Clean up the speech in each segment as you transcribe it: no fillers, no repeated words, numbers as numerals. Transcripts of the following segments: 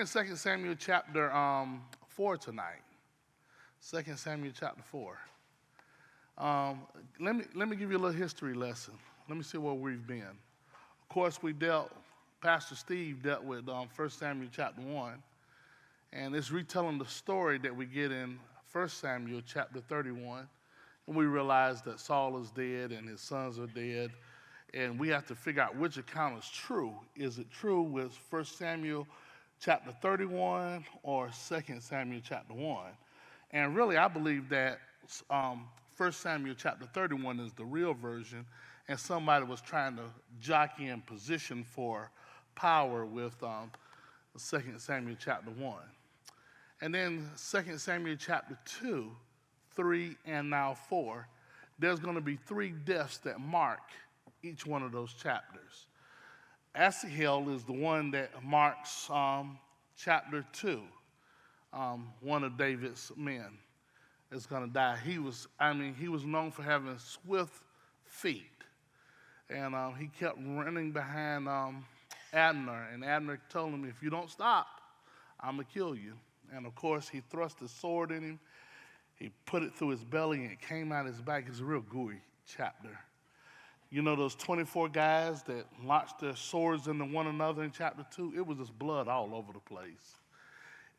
2 Samuel chapter 4 tonight. 2 Samuel chapter 4. Let me give you a little history lesson. Let me see where we've been. Of course, Pastor Steve dealt with 1 Samuel chapter 1, and it's retelling the story that we get in 1 Samuel chapter 31, and we realize that Saul is dead and his sons are dead, and we have to figure out which account is true. Is it true with 1 Samuel chapter 31 or 2 Samuel chapter 1? And really, I believe that 1 Samuel chapter 31 is the real version, and somebody was trying to jockey in position for power with 2 Samuel chapter 1. And then 2 Samuel chapter 2, 3, and now 4, there's going to be 3 deaths that mark each one of those chapters. Asahel is the one that marks chapter 2. One of David's men is going to die. He was known for having swift feet. And he kept running behind Abner. And Abner told him, if you don't stop, I'm going to kill you. And of course, he thrust his sword in him. He put it through his belly and it came out his back. It's a real gooey chapter. You know those 24 guys that launched their swords into one another in chapter 2? It was just blood all over the place.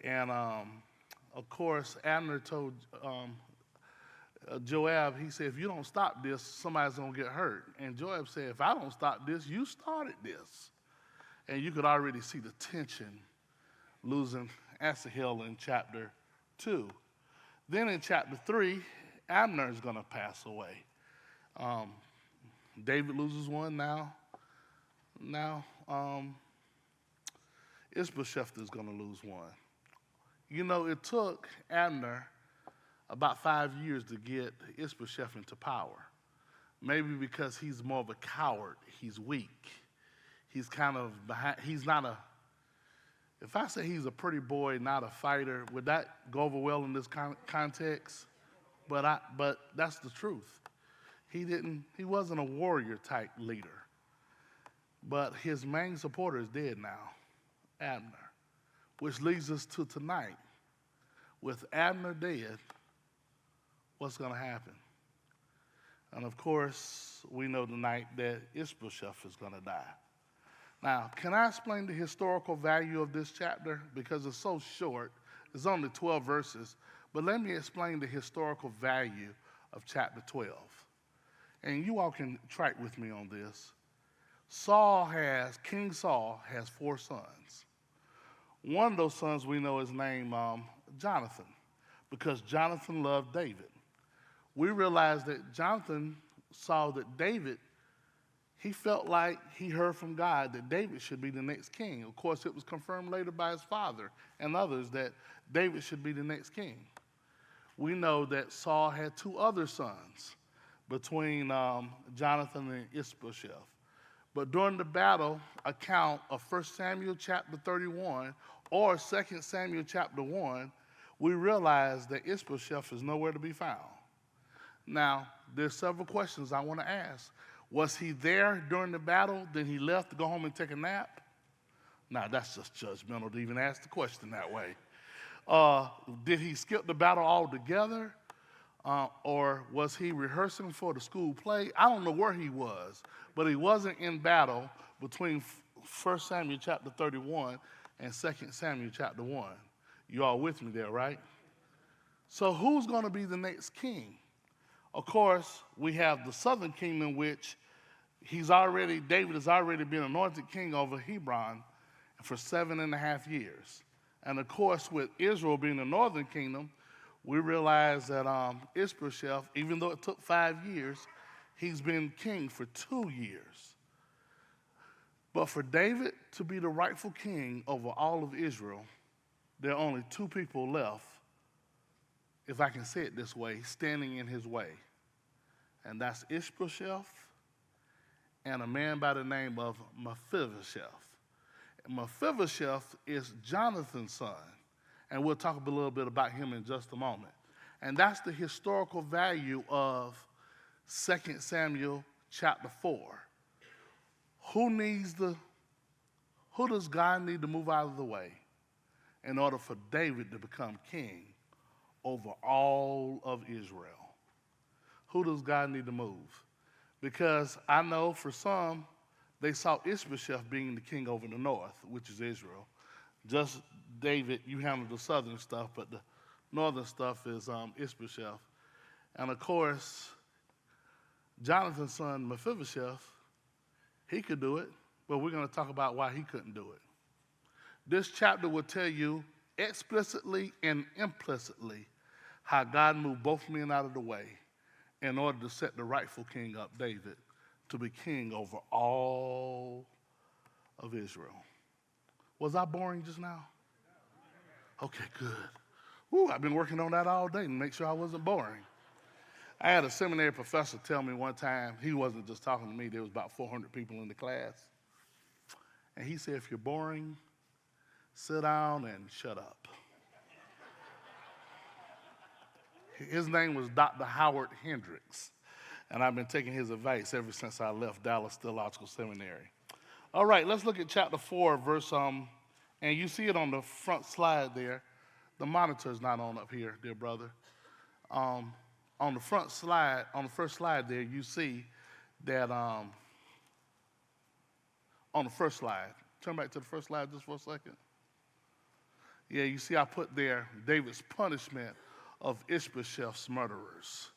And, of course, Abner told Joab, he said, if you don't stop this, somebody's going to get hurt. And Joab said, if I don't stop this, you started this. And you could already see the tension losing Asahel in chapter 2. Then in chapter 3, Abner is going to pass away. David loses one now. Ish-Bosheth is going to lose one. You know, it took Abner about 5 years to get Ish-Bosheth into power. Maybe because he's more of a coward. He's weak. He's kind of behind. He's not a, if I say he's a pretty boy, not a fighter, would that go over well in this context? But that's the truth. He wasn't a warrior type leader. But his main supporter is dead now, Abner. Which leads us to tonight. With Abner dead, what's going to happen? And of course, we know tonight that Ish-Bosheth is going to die. Now, can I explain the historical value of this chapter? Because it's so short. It's only 12 verses. But let me explain the historical value of chapter 12. And you all can track with me on this. King Saul has 4 sons. One of those sons we know is named Jonathan, because Jonathan loved David. We realize that Jonathan saw that David, he felt like he heard from God that David should be the next king. Of course, it was confirmed later by his father and others that David should be the next king. We know that Saul had 2 other sons between Jonathan and Ish-Bosheth. But during the battle account of 1 Samuel chapter 31 or 2 Samuel chapter 1, we realize that Ish-Bosheth is nowhere to be found. Now, there's several questions I want to ask. Was he there during the battle? Then he left to go home and take a nap? Now, that's just judgmental to even ask the question that way. Did he skip the battle altogether? Or was he rehearsing for the school play? I don't know where he was, but he wasn't in battle between 1 Samuel chapter 31 and 2 Samuel chapter 1. You all with me there, right? So who's going to be the next king? Of course, we have the southern kingdom, which David has already been anointed king over Hebron for 7.5 years. And of course, with Israel being the northern kingdom, we realize that Ish-Bosheth, even though it took 5 years, he's been king for 2 years. But for David to be the rightful king over all of Israel, there are only 2 people left, if I can say it this way, standing in his way. And that's Ish-Bosheth and a man by the name of Mephibosheth. Mephibosheth is Jonathan's son. And we'll talk a little bit about him in just a moment. And that's the historical value of 2 Samuel chapter 4. Who does God need to move out of the way? in order for David to become king over all of Israel. Who does God need to move? Because I know for some, they saw Ish-Bosheth being the king over the north, which is Israel. Just David, you handle the southern stuff, but the northern stuff is Ish-Bosheth. And of course, Jonathan's son Mephibosheth, he could do it, but we're going to talk about why he couldn't do it. This chapter will tell you explicitly and implicitly how God moved both men out of the way in order to set the rightful king up, David, to be king over all of Israel. Was I boring just now? Okay, good. Woo, I've been working on that all day to make sure I wasn't boring. I had a seminary professor tell me one time, he wasn't just talking to me, there was about 400 people in the class. And he said, if you're boring, sit down and shut up. His name was Dr. Howard Hendricks, and I've been taking his advice ever since I left Dallas Theological Seminary. All right, let's look at chapter 4, verse, and you see it on the front slide there. The monitor's not on up here, dear brother. On the front slide, on the first slide there, you see that on the first slide, turn back to the first slide just for a second. Yeah, you see I put there David's punishment of Ish-Bosheth's murderers.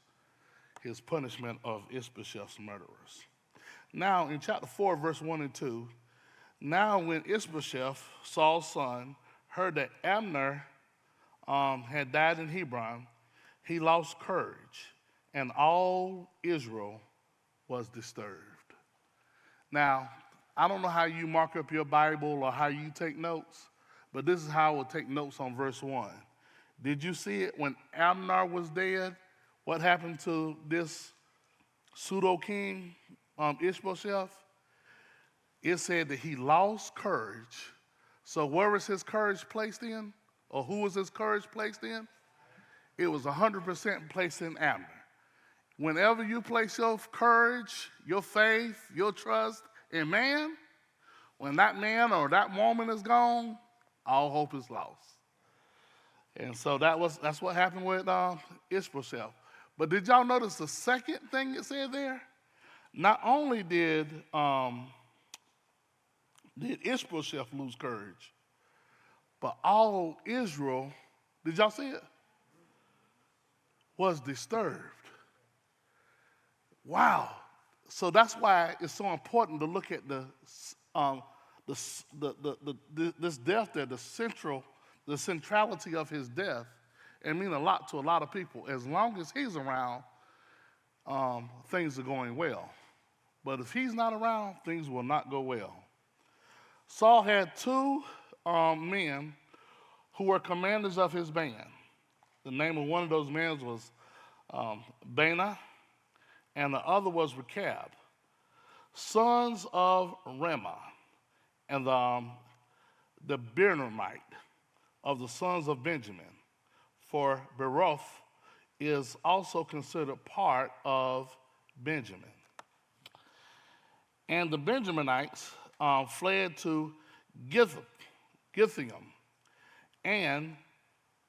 His punishment of Ish-Bosheth's murderers. Now, in chapter 4, verse 1 and 2, now when Ish-Bosheth, Saul's son, heard that Abner had died in Hebron, he lost courage, and all Israel was disturbed. Now, I don't know how you mark up your Bible or how you take notes, but this is how I will take notes on verse 1. Did you see it when Abner was dead? What happened to this pseudo-king, Ish-Bosheth? It said that he lost courage. So where was his courage placed in? Or who was his courage placed in? It was 100% placed in Abner. Whenever you place your courage, your faith, your trust in man, when that man or that woman is gone, all hope is lost. And so that's what happened with Ish-Bosheth. But did y'all notice the second thing it said there? Not only did Ish-Bosheth lose courage, but all Israel, did y'all see it? Was disturbed. Wow. So that's why it's so important to look at this death there, the centrality of his death, and mean a lot to a lot of people. As long as he's around, things are going well. But if he's not around, things will not go well. Saul had two men who were commanders of his band. The name of one of those men was Baanah, and the other was Rechab, sons of Ramah, and the Benamite of the sons of Benjamin. For Beroth is also considered part of Benjamin. And the Benjaminites fled to Githium and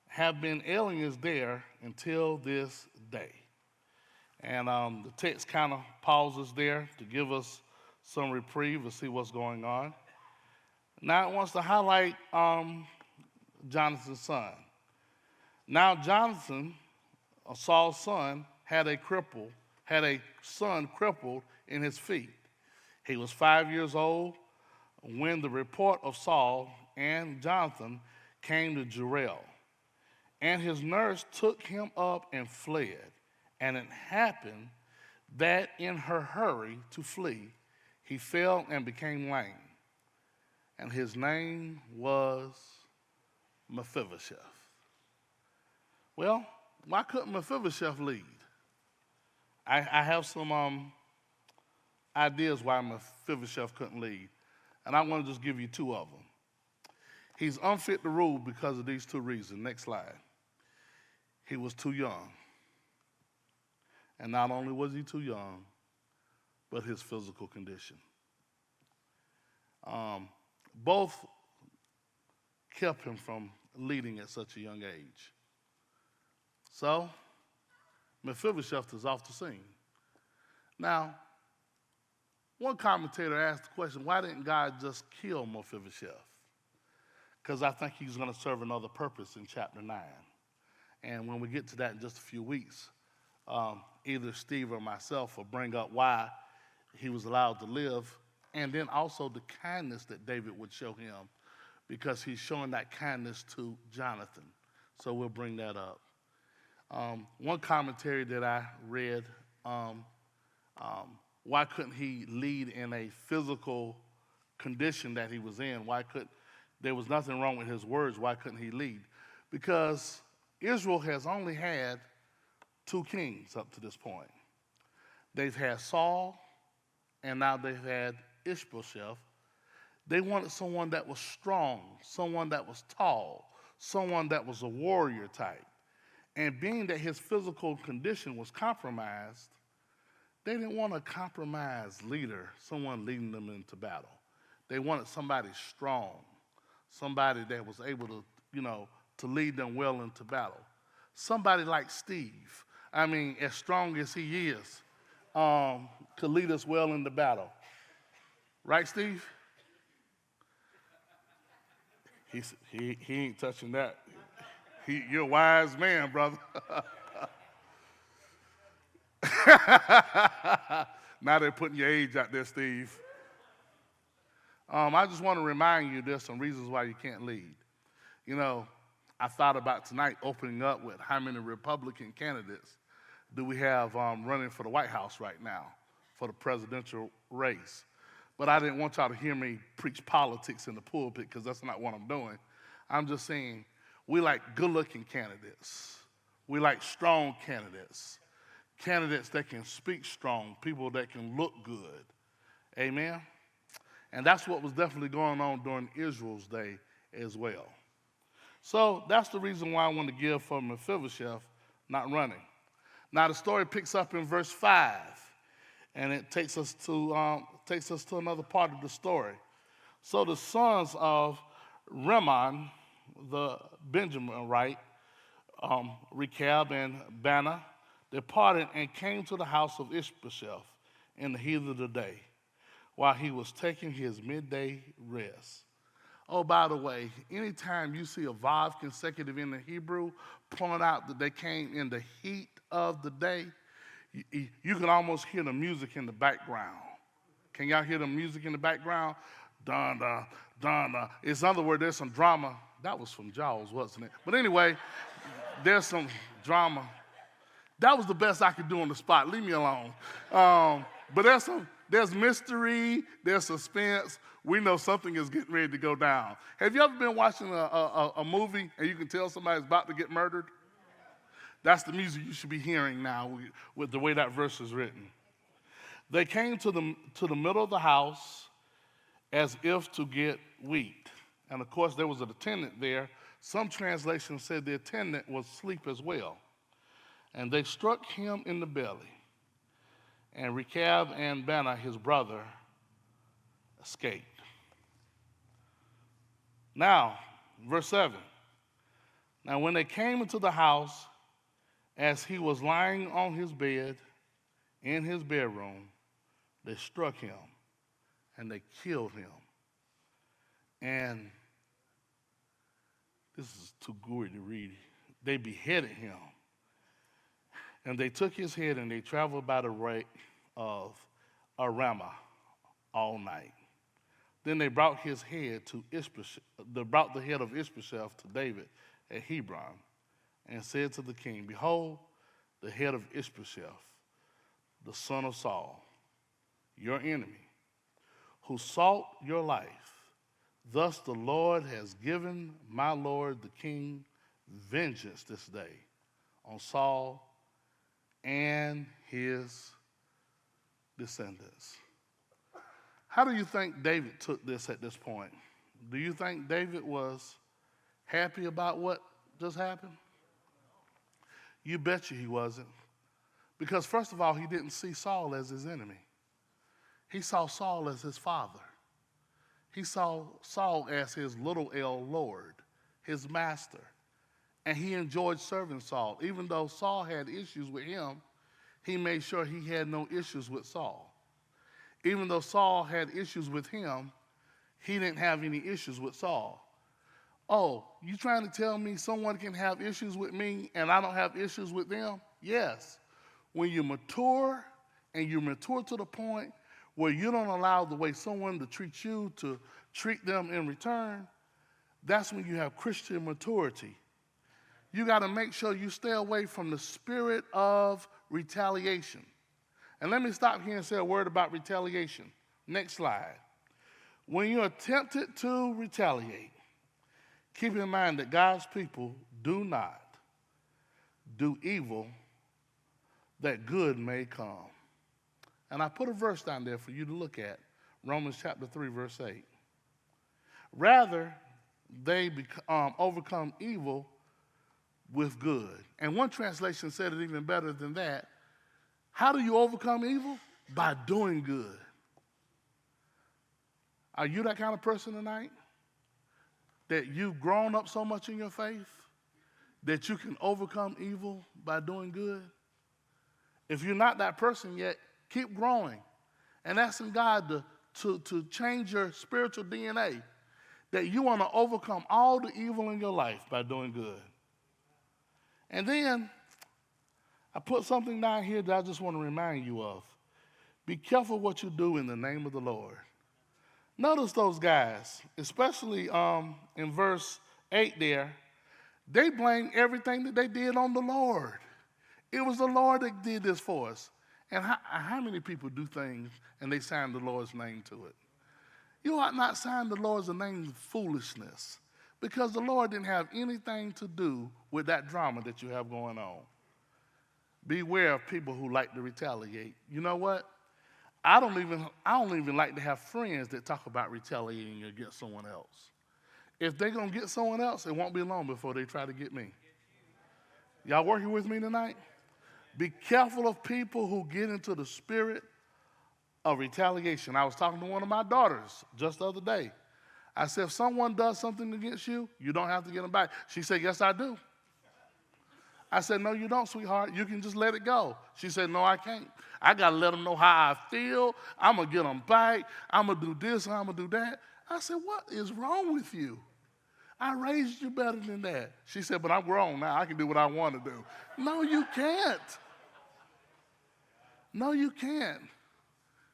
have been aliens there until this day. And the text kind of pauses there to give us some reprieve to see what's going on. Now it wants to highlight Jonathan's son. Now Jonathan, Saul's son, had a son crippled in his feet. He was 5 years old when the report of Saul and Jonathan came to Jezreel. And his nurse took him up and fled. And it happened that in her hurry to flee, he fell and became lame. And his name was Mephibosheth. Well, why couldn't Mephibosheth lead? I have some ideas why Mephibosheth couldn't lead. And I want to just give you two of them. He's unfit to rule because of these two reasons. Next slide. He was too young. And not only was he too young, but his physical condition. Both kept him from leading at such a young age. So, Mephibosheth is off the scene. Now, one commentator asked the question, why didn't God just kill Mephibosheth? Because I think he's going to serve another purpose in chapter 9. And when we get to that in just a few weeks, either Steve or myself will bring up why he was allowed to live, and then also the kindness that David would show him, because he's showing that kindness to Jonathan. So we'll bring that up. One commentary that I read, why couldn't he lead in a physical condition that he was in? There was nothing wrong with his words. Why couldn't he lead? Because Israel has only had 2 kings up to this point. They've had Saul, and now they've had Ish-Bosheth. They wanted someone that was strong, someone that was tall, someone that was a warrior type. And being that his physical condition was compromised, they didn't want a compromised leader, someone leading them into battle. They wanted somebody strong, somebody that was able to, to lead them well into battle. Somebody like Steve, as strong as he is, could lead us well into battle. Right, Steve? He ain't touching that. You're a wise man, brother. Now they're putting your age out there, Steve. I just want to remind you there's some reasons why you can't lead. I thought about tonight opening up with how many Republican candidates do we have running for the White House right now for the presidential race. But I didn't want y'all to hear me preach politics in the pulpit, because that's not what I'm doing. I'm just saying we like good-looking candidates. We like strong candidates. Candidates that can speak strong, people that can look good. Amen? And that's what was definitely going on during Israel's day as well. So that's the reason why I want to give for Mephibosheth not running. Now the story picks up in verse 5, and it takes us to another part of the story. So the sons of Rimmon, the Benjaminite, Rechab and Baanah, departed and came to the house of Ish-Bosheth in the heat of the day, while he was taking his midday rest. Oh, by the way, anytime you see a vav consecutive in the Hebrew, point out that they came in the heat of the day, you can almost hear the music in the background. Can y'all hear the music in the background? Dun, dun, dun, dun. In other words, there's some drama. That was from Jaws, wasn't it? But anyway, there's some drama. That was the best I could do on the spot. Leave me alone. But there's mystery, there's suspense. We know something is getting ready to go down. Have you ever been watching a movie and you can tell somebody's about to get murdered? That's the music you should be hearing now with the way that verse is written. They came to the middle of the house as if to get wheat. And of course, there was an attendant there. Some translations said the attendant was asleep as well. And they struck him in the belly. And Rechab and Baanah, his brother, escaped. Now, verse 7. Now, when they came into the house, as he was lying on his bed in his bedroom, they struck him and they killed him. And this is too gory to read. They beheaded him. And they took his head and they traveled by the way of Ramah all night. Then they brought his head to Ish-Bosheth. They brought the head of Ish-Bosheth to David at Hebron, and said to the king, "Behold, the head of Ish-Bosheth, the son of Saul, your enemy, who sought your life. Thus the Lord has given my lord the king vengeance this day on Saul and his descendants." How do you think David took this at this point? Do you think David was happy about what just happened? You bet you he wasn't. Because first of all, he didn't see Saul as his enemy. He saw Saul as his father. He saw Saul as his little L Lord. his master. And he enjoyed serving Saul. Even though Saul had issues with him, he made sure he had no issues with Saul. Even though Saul had issues with him, he didn't have any issues with Saul. Oh, you trying to tell me someone can have issues with me and I don't have issues with them? Yes. When you mature and you mature to the point where you don't allow the way someone to treat you to treat them in return, that's when you have Christian maturity. You got to make sure you stay away from the spirit of retaliation. And let me stop here and say a word about retaliation. Next slide. When you're tempted to retaliate, keep in mind that God's people do not do evil that good may come. And I put a verse down there for you to look at, Romans chapter 3, verse 8. Rather, they overcome evil with good. And one translation said it even better than that. How do you overcome evil? By doing good. Are you that kind of person tonight? That you've grown up so much in your faith that you can overcome evil by doing good? If you're not that person yet, keep growing and asking God to change your spiritual DNA, that you want to overcome all the evil in your life by doing good. And then I put something down here that I just want to remind you of. Be careful what you do in the name of the Lord. Notice those guys, especially in verse 8 there, they blame everything that they did on the Lord. It was the Lord that did this for us. And how many people do things and they sign the Lord's name to it? You ought not sign the Lord's name with foolishness, because the Lord didn't have anything to do with that drama that you have going on. Beware of people who like to retaliate. You know what? I don't even like to have friends that talk about retaliating against someone else. If they're going to get someone else, it won't be long before they try to get me. Y'all working with me tonight? Be careful of people who get into the spirit of retaliation. I was talking to one of my daughters just the other day. I said, if someone does something against you, you don't have to get them back. She said, yes, I do. I said, no, you don't, sweetheart. You can just let it go. She said, no, I can't. I got to let them know how I feel. I'm going to get them back. I'm going to do this and I'm going to do that. I said, what is wrong with you? I raised you better than that. She said, but I'm grown now. I can do what I want to do. No, you can't. No, you can't.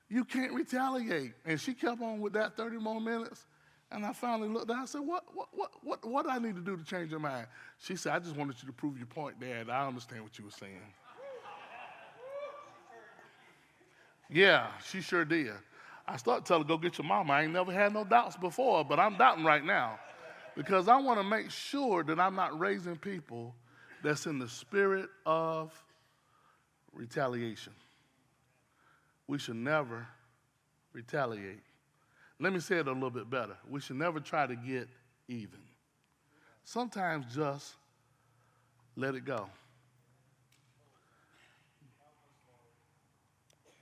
You can't retaliate. And she kept on with that 30 more minutes. And I finally looked down and said, what do I need to do to change your mind? She said, I just wanted you to prove your point, Dad. I understand what you were saying. Yeah, she sure did. I started telling her, go get your mama. I ain't never had no doubts before, but I'm doubting right now. Because I want to make sure that I'm not raising people that's in the spirit of retaliation. We should never retaliate. Let me say it a little bit better. We should never try to get even. Sometimes just let it go.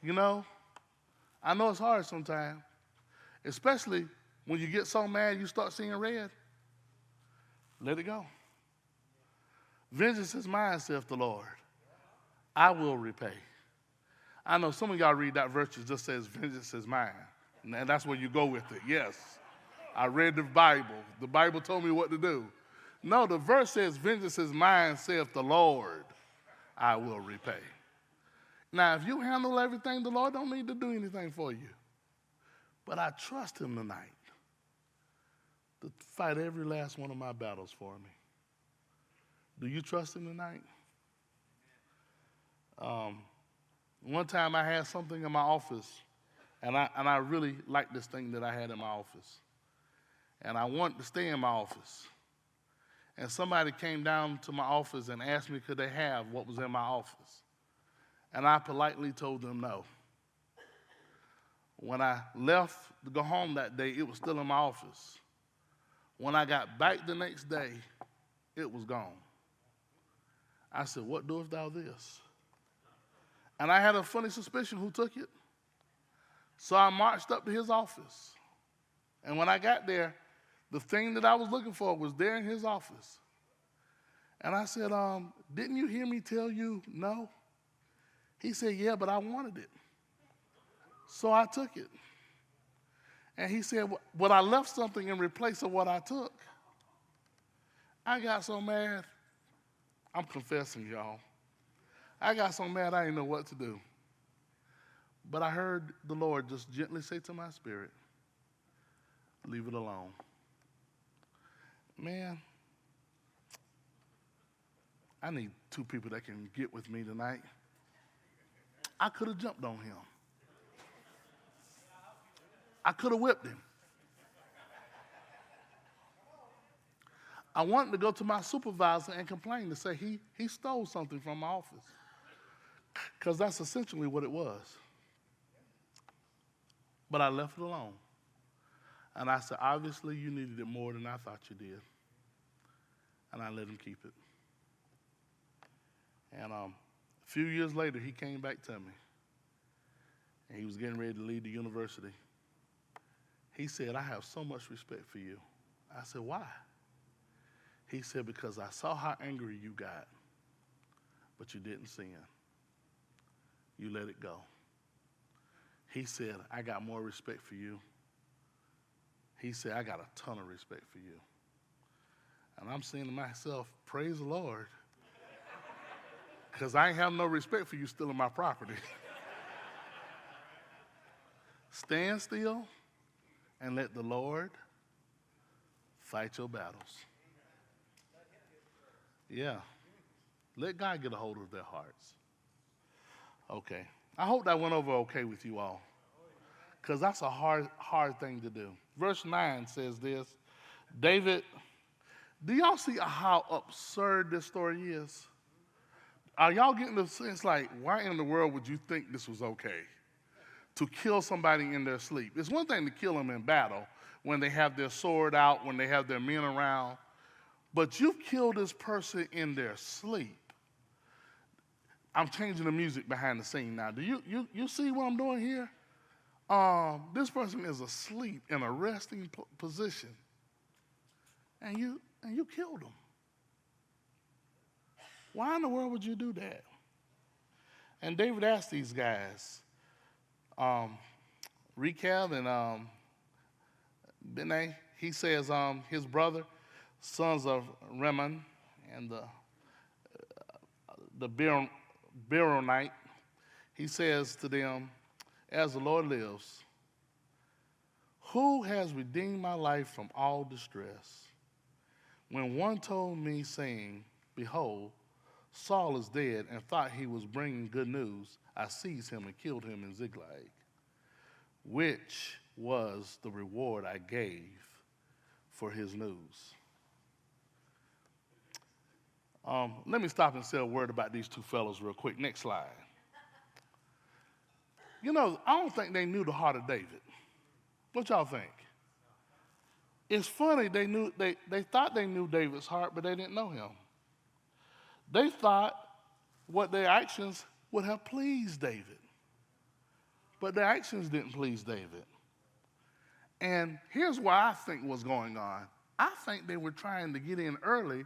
You know, I know it's hard sometimes, especially when you get so mad you start seeing red. Let it go. Vengeance is mine, saith the Lord. I will repay. I know some of y'all read that verse that just says, vengeance is mine. And that's where you go with it. Yes, I read the Bible. The Bible told me what to do. No, the verse says, vengeance is mine, saith the Lord. I will repay. Now, if you handle everything, the Lord don't need to do anything for you. But I trust him tonight to fight every last one of my battles for me. Do you trust him tonight? One time I had something in my office, and I really liked this thing that I had in my office. And I wanted to stay in my office. And somebody came down to my office and asked me could they have what was in my office. And I politely told them no. When I left to go home that day, it was still in my office. When I got back the next day, it was gone. I said, what doest thou this? And I had a funny suspicion who took it. So I marched up to his office. And when I got there, The thing that I was looking for was there in his office. And I said, didn't you hear me tell you no? He said, yeah, but I wanted it. So I took it. And he said, but I left something in replace of what I took. I got so mad. I'm confessing, y'all. I got so mad I didn't know what to do. But I heard the Lord just gently say to my spirit, leave it alone. Man, I need two people that can get with me tonight. I could have jumped on him. I could have whipped him. I wanted to go to my supervisor and complain to say he stole something from my office. Because that's essentially what it was. But I left it alone. And I said, obviously you needed it more than I thought you did. And I let him keep it. And a few years later, he came back to me. And he was getting ready to leave the university. He said, I have so much respect for you. I said, why? He said, because I saw how angry you got, but you didn't sin. You let it go. He said, I got more respect for you. He said, I got a ton of respect for you. And I'm saying to myself, praise the Lord. Because I ain't have no respect for you stealing my property. Stand still and let the Lord fight your battles. Yeah. Let God get a hold of their hearts. Okay. I hope that went over okay with you all. Because that's a hard thing to do. Verse 9 says this. David, do y'all see how absurd this story is? Are y'all getting the sense like, why in the world would you think this was okay? To kill somebody in their sleep. It's one thing to kill them in battle, when they have their sword out, when they have their men around. But you've killed this person in their sleep. I'm changing the music behind the scene now. Do you see what I'm doing here? This person is asleep in a resting position. And you killed him. Why in the world would you do that? And David asked these guys, Rechab and Benai, he says his brother, sons of Rimmon and the Beeronite, he says to them, as the Lord lives, who has redeemed my life from all distress? When one told me, saying, behold, Saul is dead, and thought he was bringing good news, I seized him and killed him in Ziklag, which was the reward I gave for his news. Let me stop and say a word about these two fellows real quick. Next slide. You know, I don't think they knew the heart of David. What y'all think? It's funny, they thought they knew David's heart, but they didn't know him. They thought what their actions would have pleased David. But their actions didn't please David. And here's what I think was going on. I think they were trying to get in early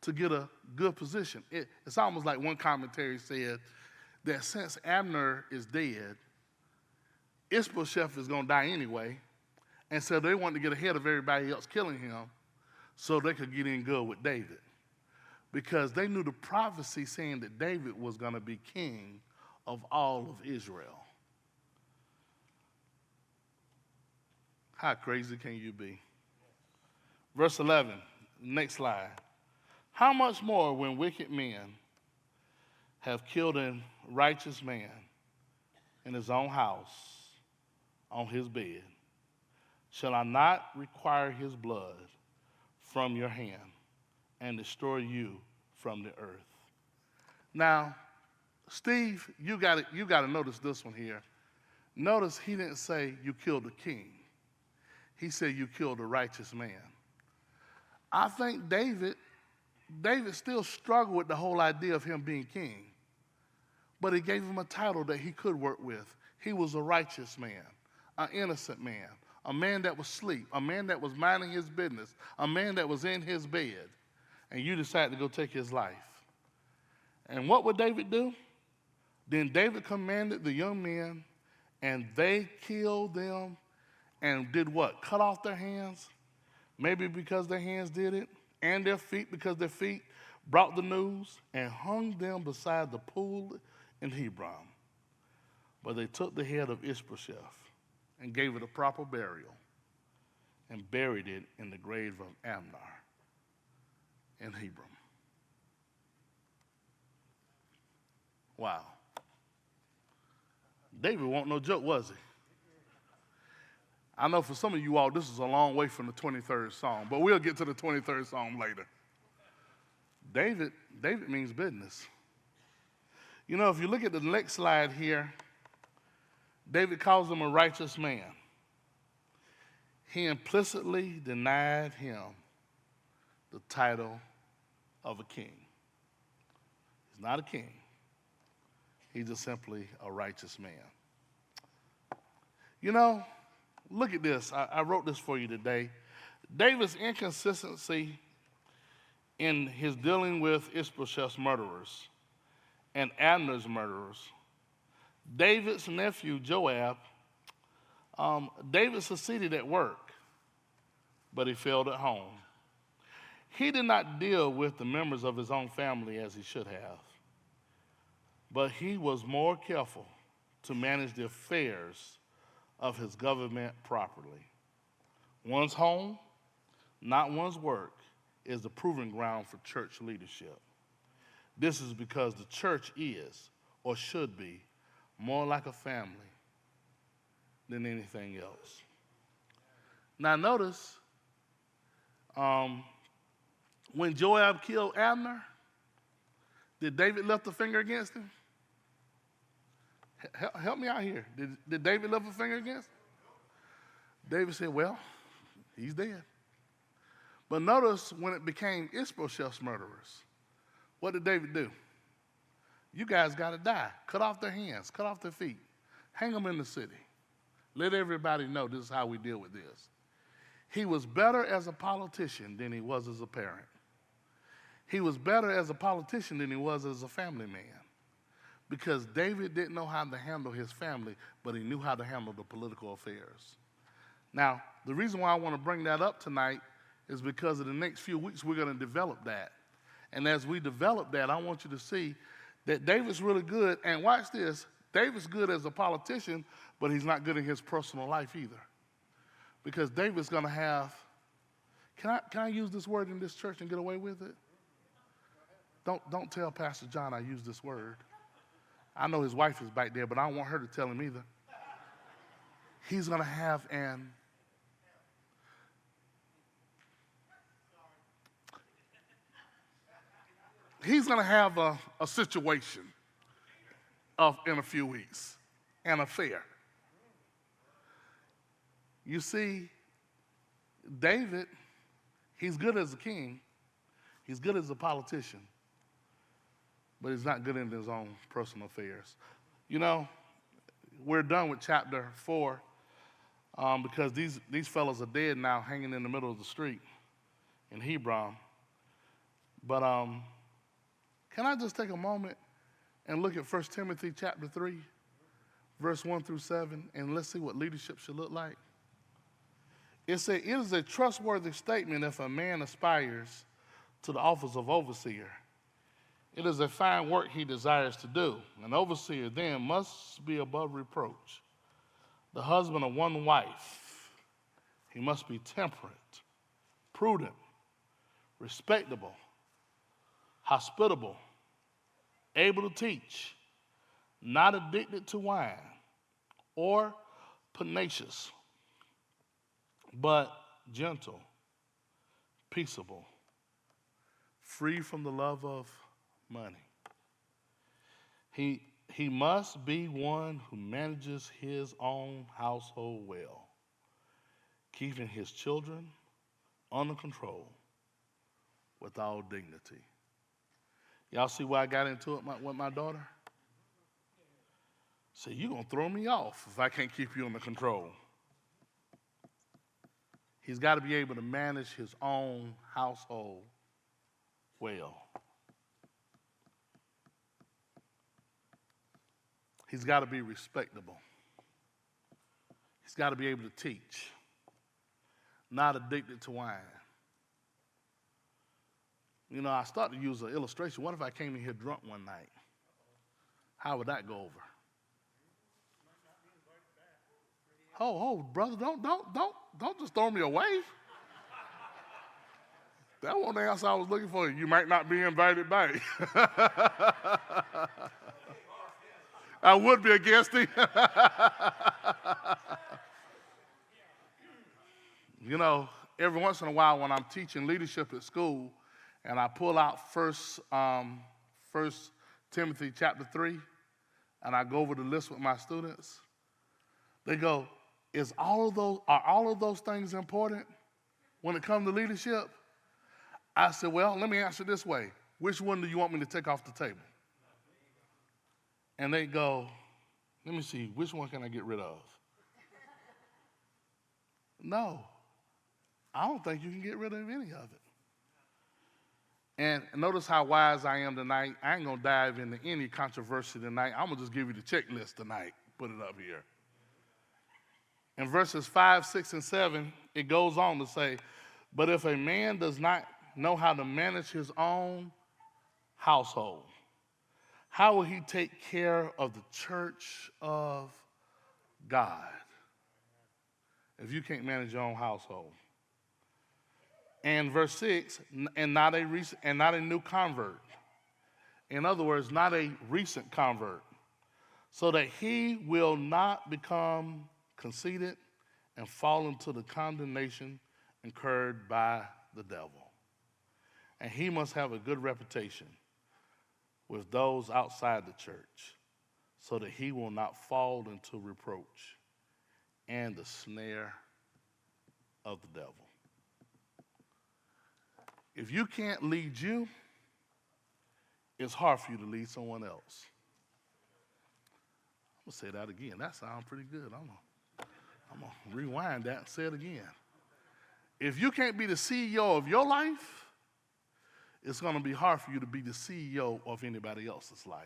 to get a good position. It's almost like one commentary said that since Abner is dead, Ish-Bosheth is going to die anyway, and so they wanted to get ahead of everybody else killing him so they could get in good with David. Because they knew the prophecy saying that David was going to be king of all of Israel. How crazy can you be? Verse 11, next slide. How much more when wicked men have killed a righteous man in his own house, on his bed, shall I not require his blood from your hand and destroy you from the earth? Now, Steve, you got to notice this one here. Notice he didn't say you killed the king. He said you killed a righteous man. I think David still struggled with the whole idea of him being king. But he gave him a title that he could work with. He was a righteous man, an innocent man, a man that was asleep, a man that was minding his business, a man that was in his bed, and you decide to go take his life. And what would David do? Then David commanded the young men, and they killed them and did what? Cut off their hands, maybe because their hands did it, and their feet because their feet brought the news, and hung them beside the pool in Hebron. But they took the head of Ish-Bosheth and gave it a proper burial and buried it in the grave of Amnon in Hebron. Wow. David wasn't no joke, was he? I know for some of you all, this is a long way from the 23rd Psalm, but we'll get to the 23rd Psalm later. David means business. You know, if you look at the next slide here, David calls him a righteous man. He implicitly denied him the title of a king. He's not a king. He's just simply a righteous man. You know, look at this. I wrote this for you today. David's inconsistency in his dealing with Ish-Bosheth's murderers and Abner's murderers. David's nephew, Joab, David succeeded at work, but he failed at home. He did not deal with the members of his own family as he should have, but he was more careful to manage the affairs of his government properly. One's home, not one's work, is the proving ground for church leadership. This is because the church is, or should be, more like a family than anything else. Now notice, when Joab killed Abner, did David lift a finger against him? Help me out here. Did David lift a finger against him? David said, well, he's dead. But notice when it became Ish-Bosheth's murderers, what did David do? You guys got to die. Cut off their hands, cut off their feet, hang them in the city. Let everybody know this is how we deal with this. He was better as a politician than he was as a parent. He was better as a politician than he was as a family man, because David didn't know how to handle his family, but he knew how to handle the political affairs. Now, the reason why I want to bring that up tonight is because in the next few weeks we're going to develop that. And as we develop that, I want you to see that David's really good. And watch this, David's good as a politician, but he's not good in his personal life either. Because David's going to have, can I use this word in this church and get away with it? Don't tell Pastor John I use this word. I know his wife is back there, but I don't want her to tell him either. He's going to have a situation in a few weeks, an affair. You see, David, he's good as a king, he's good as a politician, but he's not good in his own personal affairs. You know, we're done with chapter 4 because these fellows are dead now, hanging in the middle of the street in Hebron. But can I just take a moment and look at 1 Timothy chapter 3, verse 1 through 7, and let's see what leadership should look like. It says, it is a trustworthy statement if a man aspires to the office of overseer. It is a fine work he desires to do. An overseer then must be above reproach, the husband of one wife. He must be temperate, prudent, respectable, hospitable, able to teach, not addicted to wine or pernicious, but gentle, peaceable, free from the love of money. He must be one who manages his own household well, keeping his children under control with all dignity. Y'all see why I got into it with my daughter? See, you're going to throw me off if I can't keep you under control. He's got to be able to manage his own household well. He's got to be respectable. He's got to be able to teach, not addicted to wine. You know, I started to use an illustration. What if I came in here drunk one night? How would that go over? Oh, brother, don't just throw me away. That wasn't the answer I was looking for. You might not be invited back. I would be against him. You know, every once in a while when I'm teaching leadership at school and I pull out First Timothy chapter 3 and I go over the list with my students, they go, are all of those things important when it comes to leadership? I said, well, let me answer this way. Which one do you want me to take off the table? And they go, let me see, which one can I get rid of? No, I don't think you can get rid of any of it. And notice how wise I am tonight. I ain't going to dive into any controversy tonight. I'm going to just give you the checklist tonight, put it up here. In verses 5, 6, and 7, it goes on to say, but if a man does not know how to manage his own household, how will he take care of the church of God if you can't manage your own household? And verse 6, and not a new convert. In other words, not a recent convert, so that he will not become conceited and fall into the condemnation incurred by the devil. And he must have a good reputation with those outside the church, so that he will not fall into reproach and the snare of the devil. If you can't lead you, it's hard for you to lead someone else. I'm going to say that again. That sounds pretty good. I'm going to rewind that and say it again. If you can't be the CEO of your life, it's going to be hard for you to be the CEO of anybody else's life.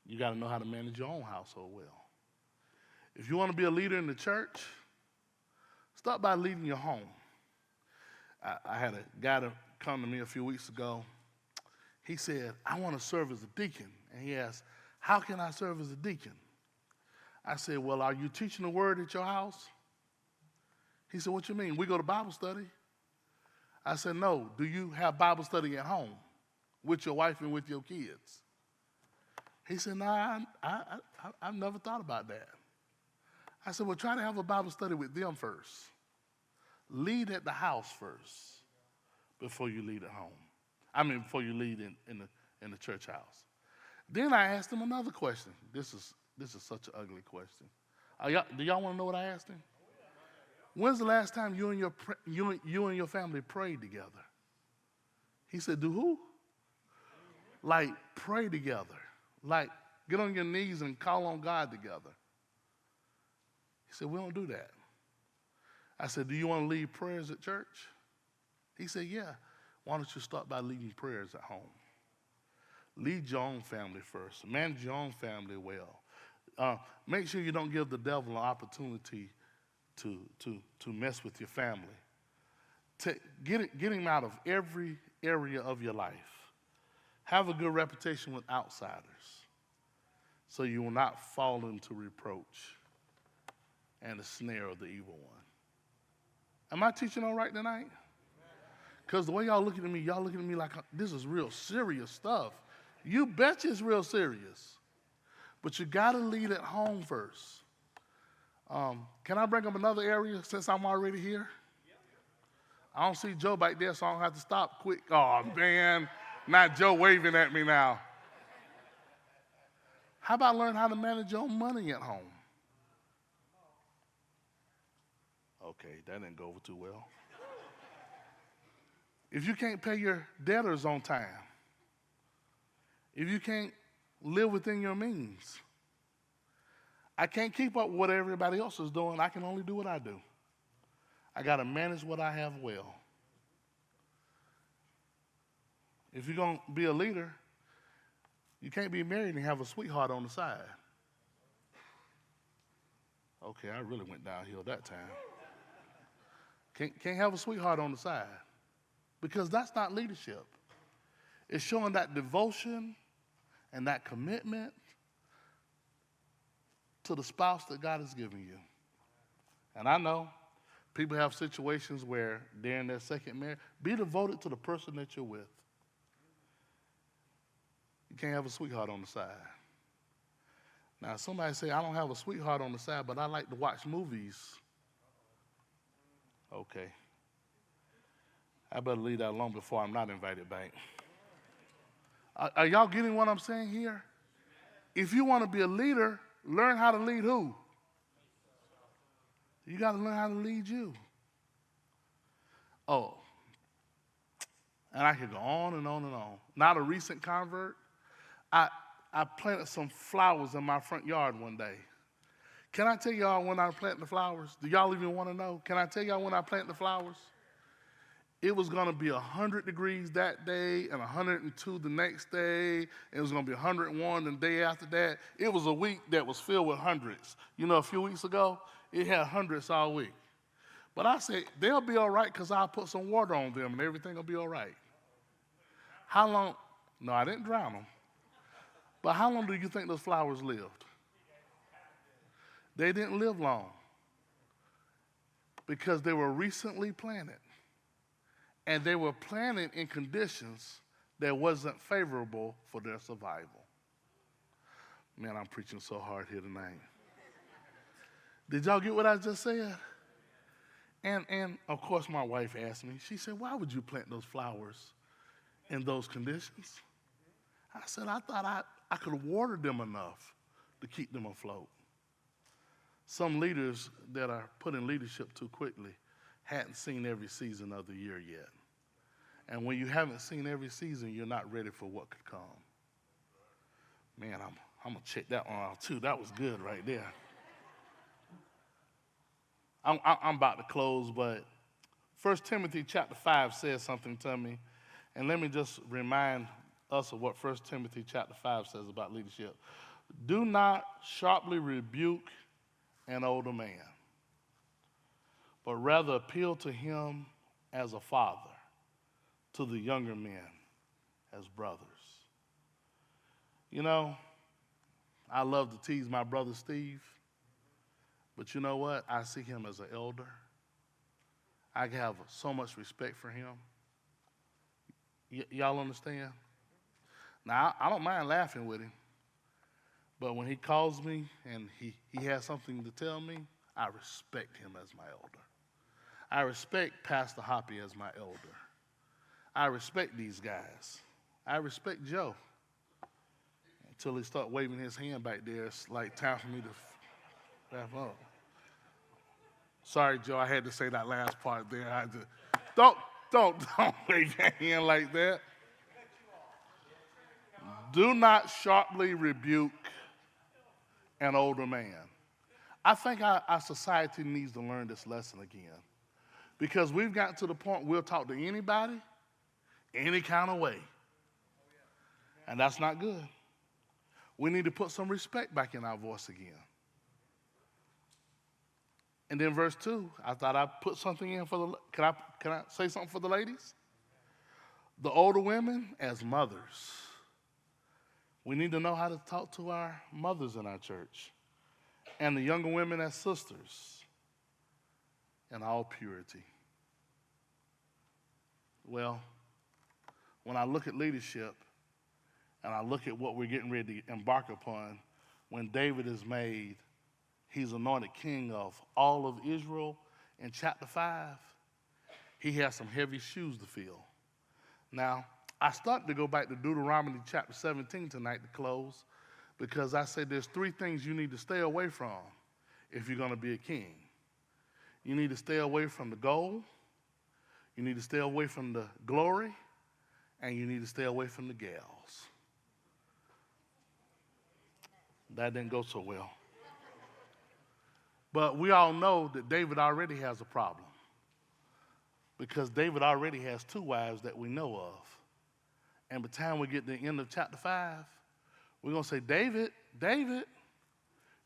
You got to know how to manage your own household well. If you want to be a leader in the church, start by leading your home. I had a guy to come to me a few weeks ago. He said, I want to serve as a deacon. And he asked, how can I serve as a deacon? I said, well, are you teaching the word at your house? He said, what you mean? We go to Bible study. I said, no. Do you have Bible study at home with your wife and with your kids? He said, no, I've never thought about that. I said, well, try to have a Bible study with them first. Lead at the house first before you lead at home. Before you lead in the church house. Then I asked him another question. This is such an ugly question. Do y'all want to know what I asked him? When's the last time you and your family prayed together? He said, do who? Like pray together. Like get on your knees and call on God together. He said, we don't do that. I said, do you want to lead prayers at church? He said, yeah. Why don't you start by leading prayers at home? Lead your own family first. Manage your own family well. Make sure you don't give the devil an opportunity to mess with your family. Get him out of every area of your life. Have a good reputation with outsiders so you will not fall into reproach and the snare of the evil one. Am I teaching all right tonight? Because the way y'all looking at me like this is real serious stuff. You betcha it's real serious. But you got to lead at home first. Can I bring up another area since I'm already here? I don't see Joe back there, so I don't have to stop quick. Oh, man, not Joe waving at me now. How about learn how to manage your own money at home? Okay, that didn't go over too well. If you can't pay your debtors on time, if you can't live within your means, I can't keep up with what everybody else is doing. I can only do what I do. I got to manage what I have well. If you're going to be a leader, you can't be married and have a sweetheart on the side. Okay, I really went downhill that time. Can't have a sweetheart on the side because that's not leadership. It's showing that devotion and that commitment to the spouse that God has given you. And I know people have situations where they're in their second marriage. Be devoted to the person that you're with. You can't have a sweetheart on the side. Now, somebody say, I don't have a sweetheart on the side, but I like to watch movies. Okay. I better leave that alone before I'm not invited back. Are y'all getting what I'm saying here? If you want to be a leader, learn how to lead who? You got to learn how to lead you. Oh, and I could go on and on and on. Not a recent convert. I planted some flowers in my front yard one day. Can I tell y'all when I planted the flowers? Do y'all even want to know? Can I tell y'all when I planted the flowers? It was going to be 100 degrees that day and 102 the next day. It was going to be 101 the day after that. It was a week that was filled with hundreds. You know, a few weeks ago, it had hundreds all week. But I said, they'll be all right because I'll put some water on them and everything will be all right. How long? No, I didn't drown them. But how long do you think those flowers lived? They didn't live long because they were recently planted. And they were planted in conditions that wasn't favorable for their survival. Man, I'm preaching so hard here tonight. Did y'all get what I just said? And of course, my wife asked me, she said, why would you plant those flowers in those conditions? I said, I thought I could water them enough to keep them afloat. Some leaders that are put in leadership too quickly hadn't seen every season of the year yet. And when you haven't seen every season, you're not ready for what could come. Man, I'm going to check that one out too. That was good right there. I'm about to close, but 1 Timothy chapter 5 says something to me. And let me just remind us of what 1 Timothy chapter 5 says about leadership. Do not sharply rebuke an older man, but rather appeal to him as a father, to the younger men as brothers. You know, I love to tease my brother Steve, but you know what? I see him as an elder. I have so much respect for him. Y'all understand? Now, I don't mind laughing with him, but when he calls me and he has something to tell me, I respect him as my elder. I respect Pastor Hoppy as my elder. I respect these guys. I respect Joe. Until he start waving his hand back there, it's like time for me to wrap up. Sorry, Joe, I had to say that last part there. I just, don't wave your hand like that. Do not sharply rebuke an older man. I think our society needs to learn this lesson again. Because we've gotten to the point we'll talk to anybody, any kind of way. And that's not good. We need to put some respect back in our voice again. And then verse 2, I thought I'd put something in for the, can I say something for the ladies? The older women as mothers. We need to know how to talk to our mothers in our church. And the younger women as sisters in all purity. Well, when I look at leadership and I look at what we're getting ready to embark upon, when David is made, he's anointed king of all of Israel in chapter 5, he has some heavy shoes to fill. Now, I started to go back to Deuteronomy chapter 17 tonight to close because I said there's 3 things you need to stay away from if you're going to be a king. You need to stay away from the gold, you need to stay away from the glory, and you need to stay away from the gals. That didn't go so well. But we all know that David already has a problem because David already has 2 wives that we know of. And by the time we get to the end of chapter 5, we're going to say, David,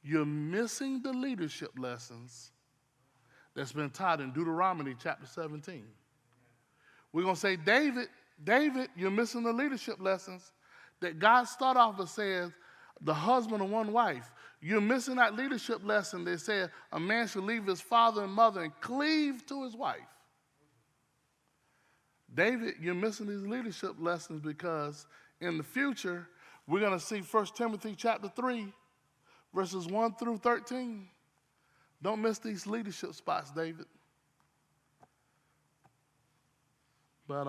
you're missing the leadership lessons that's been taught in Deuteronomy chapter 17. We're going to say, David, you're missing the leadership lessons that God started off with saying, the husband of one wife. You're missing that leadership lesson that said a man should leave his father and mother and cleave to his wife. David, you're missing these leadership lessons because in the future, we're going to see 1 Timothy chapter 3, verses 1 through 13. Don't miss these leadership spots, David. But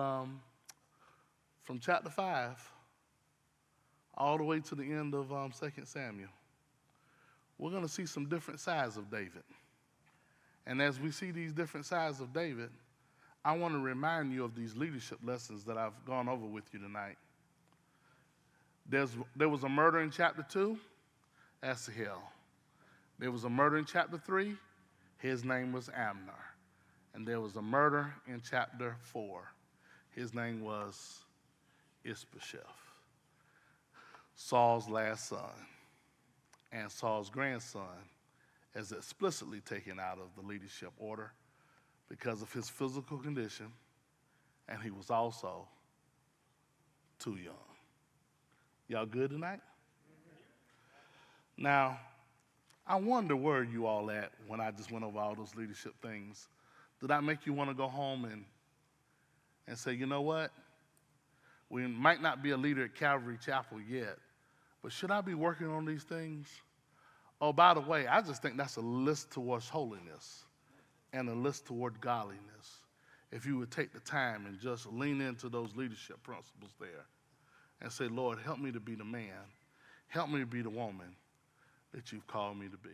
from chapter 5 all the way to the end of 2 Samuel, we're going to see some different sides of David. And as we see these different sides of David, I want to remind you of these leadership lessons that I've gone over with you tonight. There was a murder in chapter 2, Asahel. There was a murder in chapter 3, his name was Amnon. And there was a murder in chapter 4, his name was Ish-Bosheth, Saul's last son. And Saul's grandson is explicitly taken out of the leadership order because of his physical condition, and he was also too young. Y'all good tonight? Now, I wonder where you all at when I just went over all those leadership things. Did that make you want to go home and say, you know what? We might not be a leader at Calvary Chapel yet, but should I be working on these things? Oh, by the way, I just think that's a list towards holiness and a list toward godliness. If you would take the time and just lean into those leadership principles there and say, Lord, help me to be the man. Help me to be the woman that you've called me to be.